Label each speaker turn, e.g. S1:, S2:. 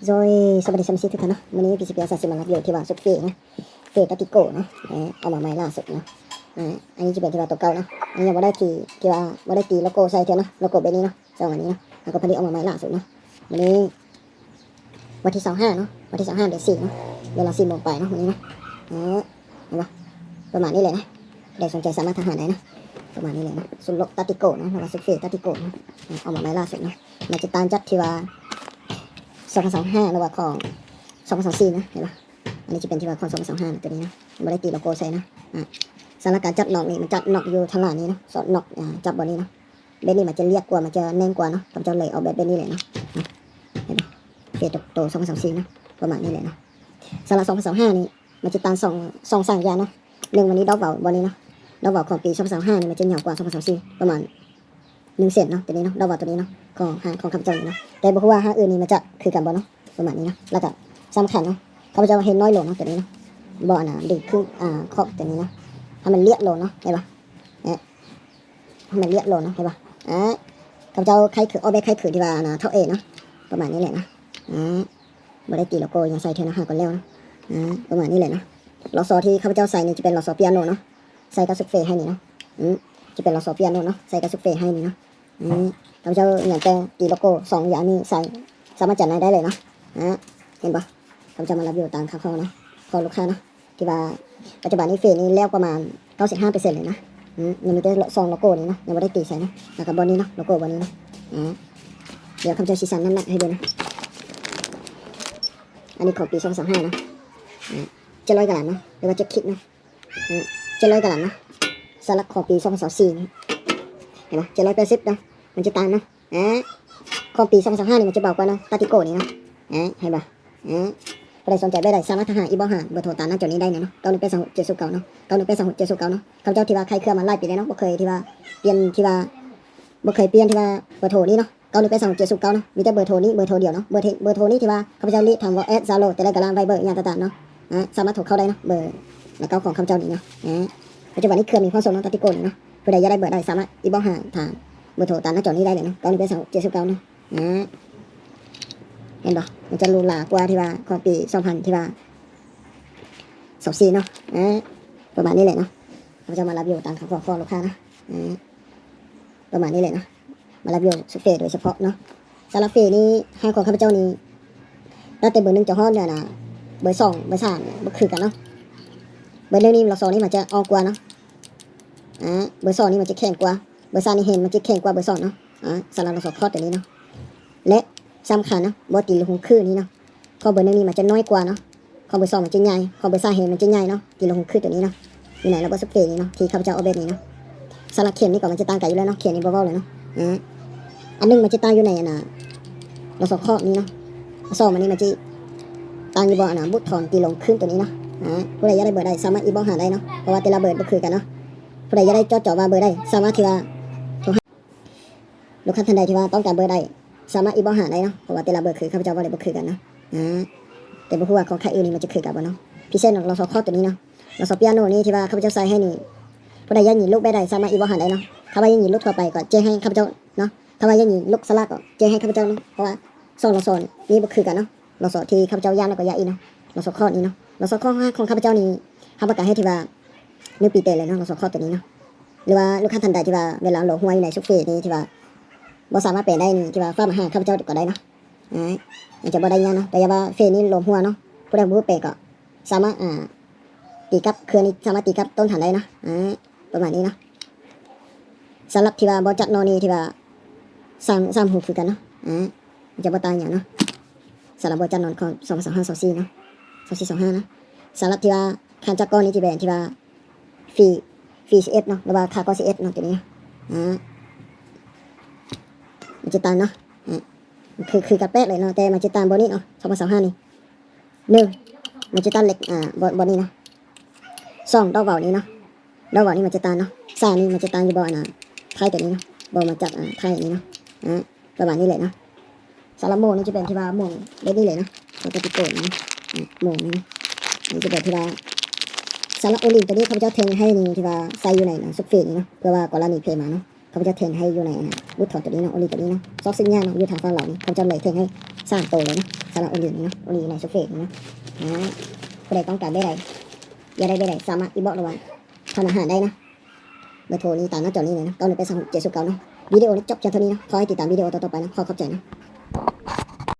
S1: Rồi sau đây xem xét thựcนะวันนี้พี่สิเปียสัตว์สิมารับอยู่ที่ว่าสุดเฟ่นะเฟ่ตาติโก้เนาะเอามาใหม่ล่าสุดนะอันนี้จะเป็นที่ว่าตัวเก่าเนาะอันนี้ยังไม่ได้ตีที่ว่าไม่ได้ตีโลโก้ใส่เท่านะโลโก้แบบนี้เนาะสองอันนี้เนาะแล้วก็พอดีเอามาใหม่ล่าสุดเนาะวันนี้วันที่25เนาะวันที่25เดือน4เนาะเวลา4 โมงไปเนาะวันนี้นะเห็นปะประมาณนี้เลยนะได้สนใจสามารถทหารได้นะประมาณนี้เลยนะสุดโลตาติโก้นะหรือว่าสุดเฟ่ตาติโก้นะเอามาใหม่ล่าสุดนะมันจะตามจัดที่ว่า2025หรือว่าของ2024นะเห็นปะอันนี้จะเป็นที่ว่าของ2025ตัวนี้นะไม่ได้ตีโลโก้ใส่นะสำหรับการจัดนอกนี่มันจัดนอกอยู่ทางหลังนี้เนาะสอดนอกจับบนนี้เนาะเบนนี่มันจะเรียกกว่ามันจะแน่นกว่าเนาะผมจะเลยเอาแบบเบนนี่เลยเนาะเห็นปะเฟดโต2024นะประมาณนี้เลยนะสำหรับ2025นี่มันจะตาม2 อย่างเนาะหนึ่งวันนี้ดอกเบาบนนี้เนาะดอกเบาของปี2025นี่มันจะเหนียวกว่า2024ประมาณ1 เซนเนาะตัวนี้เนาะดอกเบาตัวนี้เนาะของข้าพเจ้าเนาะแต่บอกว่าห้างอื่นนี่มันจะคือกันบ่เนาะประมาณนี้เนาะแล้วก็สำคัญเนาะข้าพเจ้าเห็นน้อยลงเนาะตัวนี้เนาะบ่อน่ะดึงขึ้นขอบตัวนี้เนาะให้มันเลียดลงเนาะเห็นปะให้มันเลียดลงเนาะเห็นปะข้าพเจ้าใครคือเอาไปใครคือที่ว่าเท่าเอเนาะประมาณนี้แหละนะบ่ได้ตีโลโก้ยังใส่เท่านะหากันแล้วนะประมาณนี้เลยนะลอซอที่ข้าพเจ้าใส่นี่จะเป็นลอซอเปียโนเนาะใส่กับซุปเฟ่ให้นี่เนาะจะเป็นลอซอเปียโนเนาะใส่กับซุปเฟ่ให้นี่เนาะข้าพเจ้าอยากจะตีโลโก้2 อย่างนี้ใส่สามารถจัดได้เลยเนาะเห็นปะข้าพเจ้ามารับอยู่ตามข้าวเนาะขอลูกค้าเนาะที่ว่าปัจจุบันนี้เฟซนี่แล้วประมาณ 95% เลยนะยังมีแต่2 โลโก้นี้เนาะยังไม่ได้ตีใส่นะแล้วก็บนนี้เนาะโลโก้บนนี้เนาะเดี๋ยวข้าพเจ้าชี้สันน้ำหนักให้ดูนะอันนี้ของปี2025นะ700 กรัมนะหรือว่า7 คิดนะ700 กรัมนะสลักของปี2024นะเห็นปะ780นะมันจะต่างนะของปี2025นี่มันจะเบากว่านะตาติโก้นี่นะเห็นปะใครสนใจได้สามารถทหารอีบอหาเบอร์โทรตามหน้าจอนี้ได้เนาะ91826709เนาะ91826709เนาะข้าพเจ้าที่ว่าใครเคลื่อนมาไล่ปีได้เนาะบ่เคยที่ว่าเปลี่ยนที่ว่าบ่เคยเปลี่ยนที่ว่าเบอร์โทรนี้เนาะ91826709เนาะมีแต่เบอร์โทรนี้เบอร์โทรเดียวเนาะเบอร์โทรนี้ที่ว่าข้าพเจ้ารีบทำว่าแอดซาโลแต่ได้กระลางไวเบอร์อย่างต่างๆเนาะสามารถโทรเข้าได้เนาะเบอร์แล้วก็ของข้าพเจ้านี่เนาะปัจจุบันนี้เครื่องมีข้อส่งเนาะตาติโก้เนาะผู้ใดอยากได้เบอร์ได้สามารถอีบอหาถามเบอร์โทรตามหน้าจอนี้ได้เลยเนาะ91826709เนาะเห็นปะมันจะรูหลากว่าที่ว่าของปี2000ที่ว่า24เนาะประมาณนี้เลยเนาะเราจะมารับอยู่ตามคำขอลูกค้านะประมาณนี้เลยเนาะมารับอยู่สุดเฟโดยเฉพาะเนาะสำหรับเฟนี้ห้างของข้าพเจ้านี้ตั้งแต่เบอร์ 1จะฮอดเนี่ยนะเบอร์ 2เบอร์ 3เนี่ยคือกันเนาะเบอร์ 1นี่เรา2นี่มันจะออกกว่าเนาะเบอร์ 2นี่มันจะแข็งกว่าเบอร์ 3นี่เห็นมันจะแข็งกว่าเบอร์ 2เนาะสำหรับเรา2ข้อตัวนี้เนาะและสำคัญนะบอตีลูกหูคือนี้เนาะข้อเบอร์ 1นี่มันจะน้อยกว่าเนาะข้อเบอร์ 2มันจะใหญ่ข้อเบอร์ 3เห็นมันจะใหญ่เนาะตีลูกหูคือตัวนี้เนาะอยู่ไหนเราก็สเปรย์นี่เนาะที่ข้าพเจ้าเอาแบบนี้เนาะสำหรับเข็มนี่ก็มันจะต่างกันอยู่แล้วเนาะเข็มนี่เบาๆเลยเนาะอันนึงมันจะต่างอยู่ในเรา2ข้อนี้เนาะ2อันนี้มันจะต่างอยู่บ่บุตรถอนตีลงขึ้นตัวนี้เนาะผู้ใดอยากได้เบอร์ได้สามารถอีบอหาได้เนาะเพราะว่าแต่ละเบอร์บ่คือกันเนาะผู้ใดอยากได้จ่อว่าเบอร์ได้สามารถที่ว่าลูกค้าท่านใดที่ว่าต้องการเบอร์ได้สามารถอีบอหาได้เนาะเพราะว่าแต่ละเบอร์คือข้าพเจ้าบ่ได้บ่คือกันนะแต่บ่ฮู้ว่าของใครอื่นนี่มันจะคือกันบ่เนาะพิเศษเรา2ข้อตัวนี้เนาะเรา2เปียโนนี่ที่ว่าข้าพเจ้าใส่ให้นี่ผู้ใดอยากหยิบลูกได้สามารถอีบอหาได้เนาะถ้าว่าอยากหยิบลูกทั่วไปก็แจ้งให้ข้าพเจ้าเนาะถ้าว่าอยากหยิบลูกสลักก็แจ้งให้ข้าพเจ้าเนาะเพราะว่า2นี่บ่คือกันเนาะเรา2ที่ข้าพเจ้าย่างแล้วก็ย่าอีเนาะเรา2ข้อนี้เนาะเรา2ข้อของข้าพเจ้านี่ทำประกาศให้ที่ว่า1 ปีเต็มเลยเนาะเรา2ข้อตัวนี้เนาะหรือว่าลูกค้าท่านใดที่ว่าเวลาโหลดหวยในซุกเฟซนี่ที่ว่าบ่สามารถเปลี่ยนได้นี่ที่ว่าฟ้ามาหาข้าพเจ้าก็ได้เนาะมันจะบ่ได้ยากเนาะแต่ว่าเฟซนี่โหลดหัวเนาะผู้ใดบ่เปลี่ยนก็สามารถตีกับเครือนี้สามารถตีกับต้นฐานได้นะประมาณนี้เนาะสำหรับที่ว่าบ่จัดนอนี่ที่ว่า3หูคือกันเนาะจะบ่ต่างอย่างเนาะสำหรับบ่จัดนอนของ2025-24เนาะ24-25นะสำหรับที่ว่าคันจักรก้อนนี้ที่แบนที่ว่าฟรี11เนาะหรือว่าค่าก้อน11เนาะตัวนี้มันจะต่างเนาะคือกับแป๊ะเลยเนาะแต่มันจะต่างบ่นี้เนาะ2025นี่1มันจะต่างเล็กบ่นี้เนาะ2ดอกเบานี้เนาะดอกเบานี้มันจะต่างเนาะ3นี่มันจะต่างอยู่บ่ไทยตัวนี้เนาะบ่มาจับไทยนี้เนาะประมาณนี้เลยเนาะสำหรับโมนี่จะเป็นที่ว่าโมงได้ดีเลยเนาะตัวตะโกนนะโมงนี่มันจะเป็นที่ว่าสำหรับโอลิมตัวนี้เขาจะเทงให้นี่ที่ว่าใส่อยู่ในซุปเฟนี่เนาะเพื่อว่ากรณีเพมาเนาะเขาจะเทงให้อยู่ในบุตรถอนตัวนี้เนาะโอลิมตัวนี้เนาะซอกซิ่งย่าเนาะอยู่ทางฝั่งเรานี่เขาจะเลยเทงให้3 ตัวเลยเนาะ สำหรับโอลีนี่เนาะโอลีในซุปเฟ่นี่เนาะผู้ใดต้องการได้ใดอย่าได้ได้ใดสามารถอินบ็อกซ์เราไว้ทำอาหารได้นะเบอร์โทรนี้ตามหน้าจอนี้เลยนะ9186 709เนาะวิดีโอนี้จบเพียงเท่านี้นะขอให้ติดตามวิดีโอต่อๆไปนะขอขอบใจนะ